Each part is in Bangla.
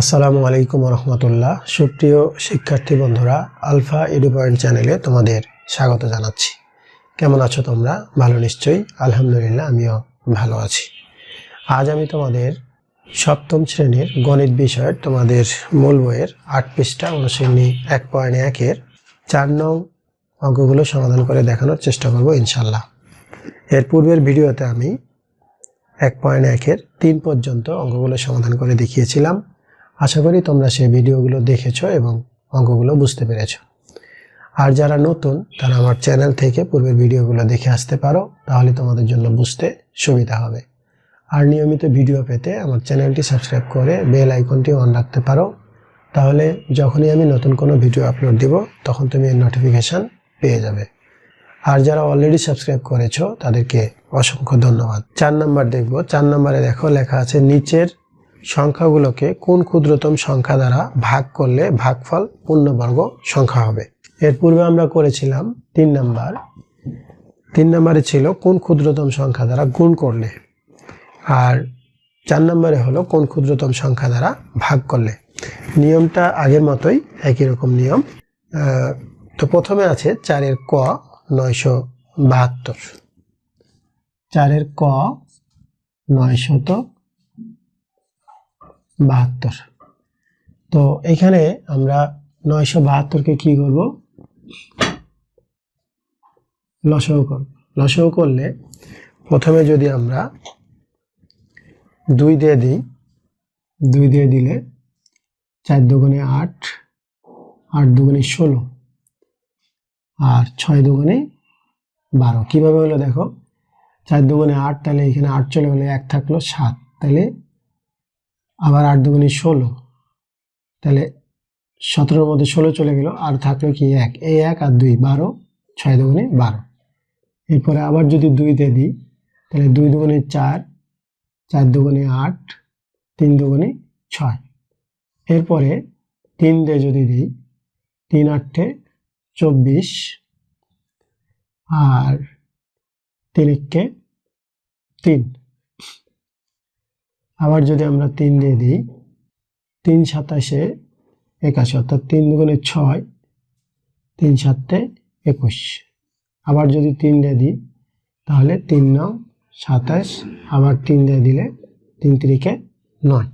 আসসালামু আলাইকুম রহমতুল্লাহ। সুপ্রিয় শিক্ষার্থী বন্ধুরা, আলফা এডু পয়েন্ট চ্যানেলে তোমাদের স্বাগত জানাচ্ছি। কেমন আছো তোমরা? ভালো নিশ্চয়ই। আলহামদুলিল্লাহ, আমিও ভালো আছি। আজ আমি তোমাদের সপ্তম শ্রেণীর গণিত বিষয়ের তোমাদের মূল বইয়ের 8 পৃষ্ঠা অনুশীলনী 1.1-এর 4 নং অঙ্কগুলো সমাধান করে দেখানোর চেষ্টা করব ইনশাল্লাহ। এর পূর্বের ভিডিওতে আমি 1.1-এর 3 পর্যন্ত অঙ্কগুলো সমাধান করে দেখিয়েছিলাম। আশা করি তোমরা সেই ভিডিওগুলো দেখেছো এবং অঙ্কগুলো বুঝতে পেরেছো। আর যারা নতুন তারা আমার চ্যানেল থেকে পূর্বের ভিডিওগুলো দেখে আসতে পারো, তাহলে তোমাদের জন্য বুঝতে সুবিধা হবে। আর নিয়মিত ভিডিও পেতে আমার চ্যানেলটি সাবস্ক্রাইব করে বেল আইকনটি অন রাখতে পারো, তাহলে যখনই আমি নতুন কোনো ভিডিও আপলোড দিব তখন তুমি এর নোটিফিকেশান পেয়ে যাবে। আর যারা অলরেডি সাবস্ক্রাইব করেছো তাদেরকে অসংখ্য ধন্যবাদ। 4 নাম্বার দেখব। 4 নম্বরে দেখো লেখা আছে, নিচের সংখ্যাগুলোকে কোন ক্ষুদ্রতম সংখ্যা দ্বারা ভাগ করলে ভাগফল পূর্ণবর্গ সংখ্যা হবে। এর পূর্বে আমরা করেছিলাম 3 নাম্বার। 3 নাম্বারে ছিল কোন ক্ষুদ্রতম সংখ্যা দ্বারা গুণ করলে, আর 4 নম্বরে হলো কোন ক্ষুদ্রতম সংখ্যা দ্বারা ভাগ করলে। নিয়মটা আগের মতোই, একই রকম নিয়ম। তো প্রথমে আছে 4-এর ক 972, 4-এর ক 972। তো এখানে আমরা 972কে কি করব? লসাগু করব। লসাগু করলে প্রথমে যদি আমরা 2 দিয়ে দিই, 2 দিয়ে দিলে 4 দুগুণে 8, 8 দুগুণে 16, আর 6 দুগুণে 12। কিভাবে হলো দেখো, 4 দুগুণে 8, তাহলে এখানে 8 চলে গেলে 1 থাকলো 7, তাহলে আবার 8 দুগুণে 16, তাহলে 17-এর মধ্যে 16 চলে গেল, আর থাকলো কি 1, এই 1 আর 2 12, 6 দুগুণে 12। এরপরে আবার যদি 2 দিয়ে দিই, তাহলে 2 দুগুণে 4, 4 দুগুণে 8, 3 দুগুণে 6। এরপরে 3 দিয়ে যদি দিই, 3 8-এ 24, আর 3 1-এ 3। আবার যদি আমরা 3 দিয়ে দিই, 3 27-এ 81, অর্থাৎ 3 দুগুণে 6, 3 7-এ 21। আবার যদি 3 দিয়ে দিই, তাহলে 3 9 27, আবার 3 দিয়ে দিলে 3 3-এ 9।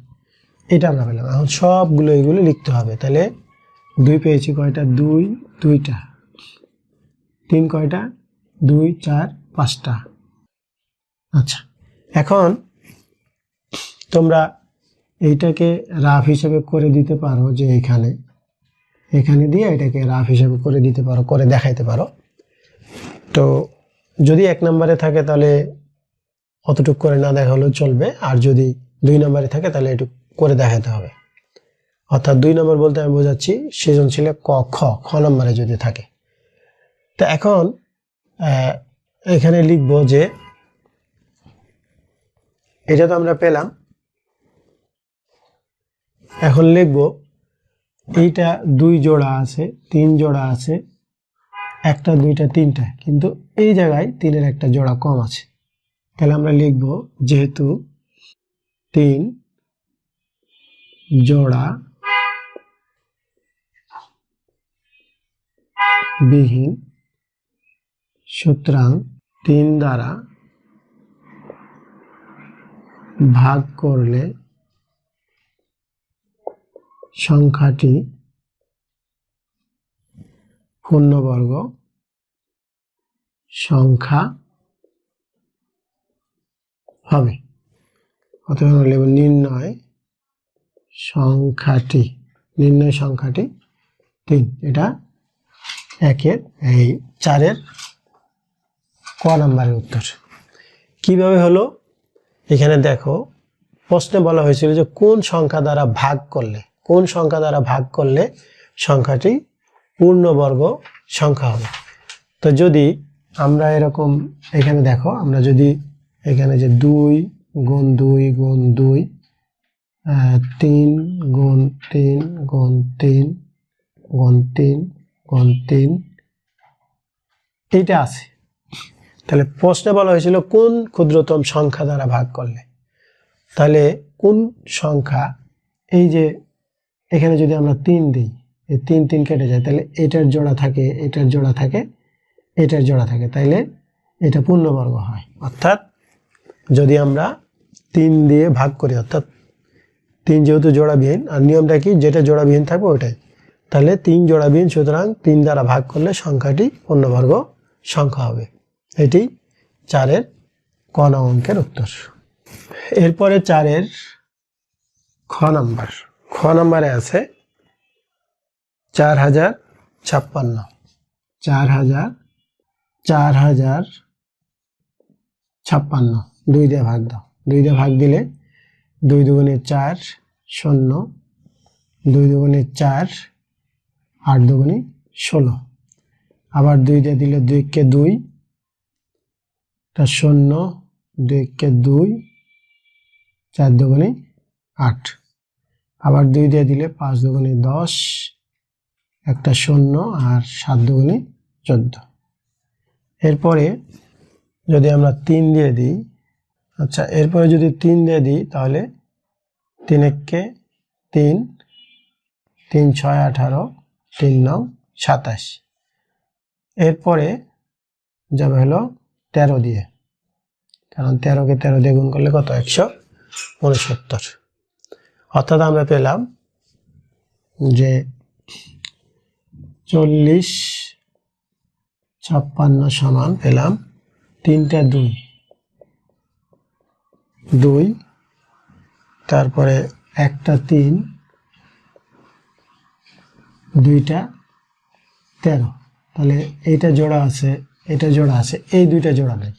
এটা আমরা পেলাম। এখন সবগুলো এগুলো লিখতে হবে। তাহলে 2 পেয়েছি কয়টা? 2, 2টা। 3 কয়টা? 2 4 5টা। আচ্ছা, এখন তোমরা এইটাকে রাফ হিসেবে করে দিতে পারো, যে এখানে দিয়ে এটাকে রাফ হিসেবে করে দিতে পারো, করে দেখাইতে পারো। তো যদি 1 নম্বরে থাকে তাহলে অতটুকু করে না দেখালেও চলবে, আর যদি 2 নম্বরে থাকে তাহলে একটু করে দেখাতে হবে। অর্থাৎ 2 নম্বর বলতে আমি বোঝাচ্ছি সৃজনশীলে ক খ নম্বরে যদি থাকে। তো এখন এখানে লিখব যে এটা তো আমরা পেলাম। এখন লিখব এইটা 2 জোড়া আছে, 3 জোড়া আছে, 1টা 2টা 3টা, কিন্তু এই জায়গায় 3-এর একটা জোড়া কম আছে। তাহলে আমরা লিখব যেহেতু 3 জোড়া বিহীন, সুতরাং 3 দ্বারা ভাগ করলে সংখ্যাটি পূর্ণবর্গ সংখ্যা হবে। অতএব আমরা লিখব নির্ণয় সংখ্যাটি 3। এটা 4-এর ক নাম্বারের উত্তর। কিভাবে হলো? এখানে দেখো, প্রশ্নে বলা হয়েছিল যে কোন সংখ্যা দ্বারা ভাগ করলে সংখ্যাটি পূর্ণবর্গ সংখ্যা হবে। তো যদি আমরা এরকম, এখানে দেখো, আমরা যদি এখানে যে 2 গুণ 2 গুণ 2, 3 গুণ 3 গুণ 3 গুণ 3 গুণ 3, এইটা আছে। তাহলে প্রশ্নে বলা হয়েছিল কোন ক্ষুদ্রতম সংখ্যা দ্বারা ভাগ করলে। তাহলে কোন সংখ্যা, এই যে এখানে যদি আমরা 3 দিই, এই 3 3 কেটে যায়, তাহলে এটার জোড়া থাকে, এটার জোড়া থাকে, এটার জোড়া থাকে, তাইলে এটা পূর্ণবর্গ হয়। অর্থাৎ যদি আমরা 3 দিয়ে ভাগ করি, অর্থাৎ 3 যেহেতু জোড়াবিহীন, আর নিয়মটা কি, যেটা জোড়াবিহীন থাকবে ওটাই, তাহলে 3 জোড়াবিহীন, সুতরাং 3 দ্বারা ভাগ করলে সংখ্যাটি পূর্ণবর্গ সংখ্যা হবে। এটি 4-এর ক নং অঙ্কের উত্তর। এরপরে 4-এর খ নাম্বার। খ নাম্বারে আছে 4056। 4056 2 দিয়ে ভাগ দাও। 2 দিয়ে ভাগ দিলে 2 দুগুণে 4 শূন্য, 2 দুগুণে 4, 8 দুগুণে 16। আবার 2 দিয়ে দিলে 2 কে 2, তা শূন্য, 2 কে 2, 4 দুগুণে 8। আবার 2 দিয়ে দিলে 5 দুগুণে 10, একটা শূন্য, আর 7 দুগুণে 14। এরপরে যদি আমরা 3 দিয়ে দিই, আচ্ছা এরপরে যদি 3 দিয়ে দিই, তাহলে 3 একে 3, 3 6 18, 3 9 27। এরপরে যাবে হলো 13 দিয়ে, কারণ 13 কে 13 দিয়ে গুণ করলে কত, 169। অর্থাৎ আমরা পেলাম যে 4056 সমান পেলাম 3টা 2, তারপরে একটা 3, 2টা 13। তাহলে এইটা জোড়া আছে, এটা জোড়া আছে, এই 2টা জোড়া নেই।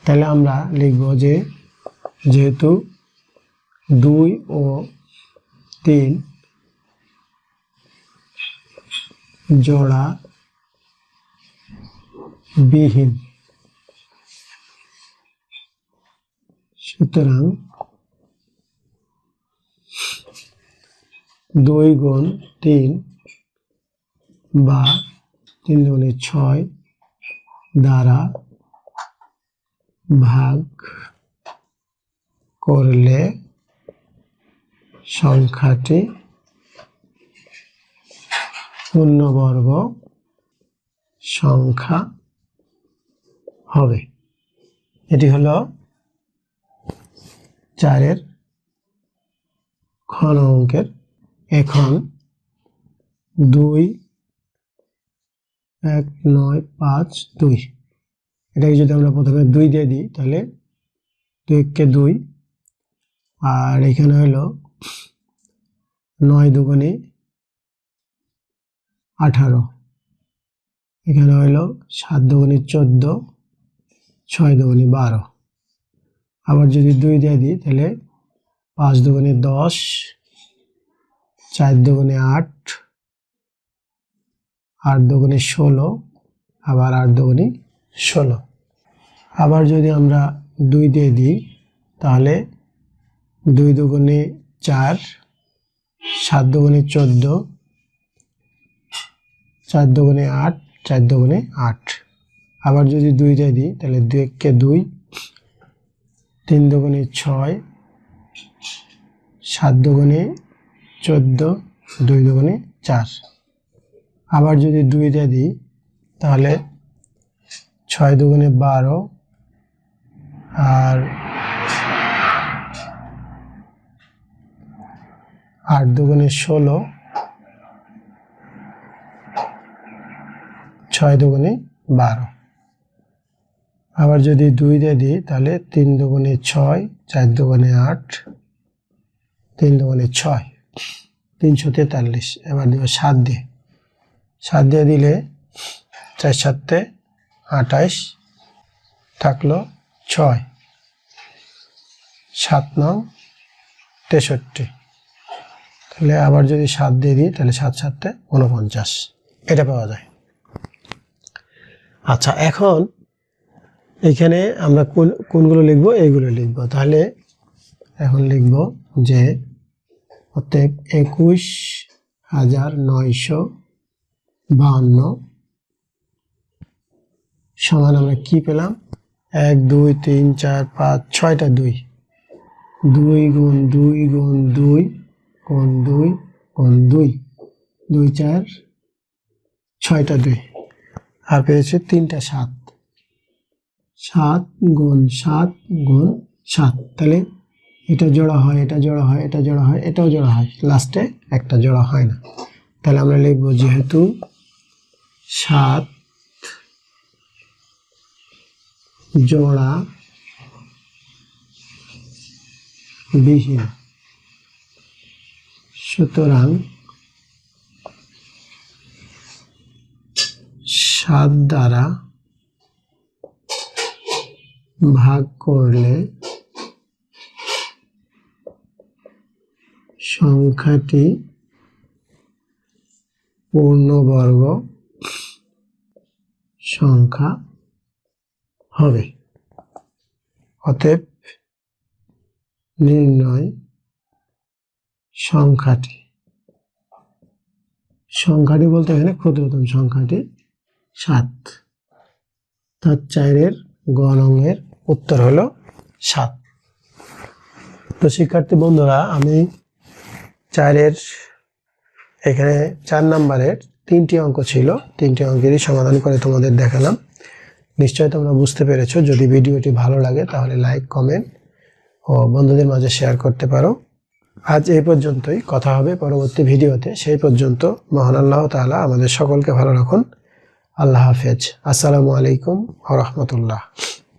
তাহলে আমরা লিখব যে যেহেতু 2 ও 3 জোড়া বিহীন, সুতরাং 2 গুণ 3 বা 3 দুগুণে 6 দ্বারা ভাগ করলে সংখ্যাটি পূর্ণবর্গ সংখ্যা হবে। এটি হলো 4-এর খ নং অঙ্কের। এখন 2 1 9 5 2, এটাকে যদি আমরা প্রথমে 2 দিয়ে দিই, তাহলে 2 কে 2, আর এখানে হলো 9 দুগুণে 18, এখানে হলো 7 দুগুণে 14, 6 দুগুণে 12। আবার যদি 2 দিয়ে দিই, তাহলে 5 দুগুণে 10, 4 দুগুণে 8, 8 দুগুণে 16, আবার 8 দুগুণে 16। আবার যদি আমরা 2 দিয়ে দিই, তাহলে 2 দুগুণে 4, 7 দুগুণে 14, 4 দুগুণে 8, 4 দুগুণে 8। আবার যদি 2 দিয়ে দিই, তাহলে 2 কে 2, 3 দুগুণে 6, 7 দুগুণে 14, 2 দুগুণে 4। আবার যদি 2 দিয়ে দিই, তাহলে 6 দুগুণে 12, আর 8 দুগুণে 16, 6 দুগুণে 12। আবার যদি 2 দিয়ে দিই, তাহলে 3 দুগুণে 6, 4 দুগুণে 8, 3 দুগুণে 6, 343। এবার দেব 7 দিয়ে। 7 দিয়ে দিলে 4 7 28, থাকলো 6, 7 9 63। তাহলে আবার যদি 7 দিয়ে দিই, তাহলে 7 7 49, এটা পাওয়া যায়। আচ্ছা, এখন এখানে আমরা কোনগুলো লিখব, এইগুলো লিখব। তাহলে এখন লিখব যে অতএব 21952 সমান আমরা কি পেলাম, 1 2 3 4 5 6টা 2, 2 গুণ 2 গুণ 2 গুণ 2 গুণ 2, 2 4 6টা 2, আর পেয়েছে 3টা 7, 7 গুণ 7 গুণ 7। তাহলে এটা জোড়া হয়, এটা জোড়া হয়, এটা জোড়া হয়, এটাও জোড়া হয়, লাস্টে একটা জোড়া হয় না। তাহলে আমরা লিখব যেহেতু 7 জোড়া বিহীন, সুতরাং 7 দ্বারা ভাগ করলে সংখ্যাটি পূর্ণবর্গ সংখ্যা হবে। অতএব নির্ণয় সংখ্যাটি, সংখ্যাটি বলতে এখানে ক্ষুদ্রতম সংখ্যাটি 7। তার 4-এর গ নংয়ের উত্তর হলো 7। তো শিক্ষার্থী বন্ধুরা, আমি 4-এর এখানে 4 নম্বরের 3টি অঙ্ক ছিল, 3টি অঙ্কেরই সমাধান করে তোমাদের দেখালাম। নিশ্চয়ই তোমরা বুঝতে পেরেছো। যদি ভিডিওটি ভালো লাগে তাহলে লাইক, কমেন্ট ও বন্ধুদের মাঝে শেয়ার করতে পারো। আজ এই পর্যন্তই, কথা হবে পরবর্তী ভিডিওতে। সেই পর্যন্ত মহান আল্লাহ তাআলা আমাদের সকলকে ভালো রাখুন। আল্লাহ হাফেজ। আসসালামু আলাইকুম ওয়া রাহমাতুল্লাহ।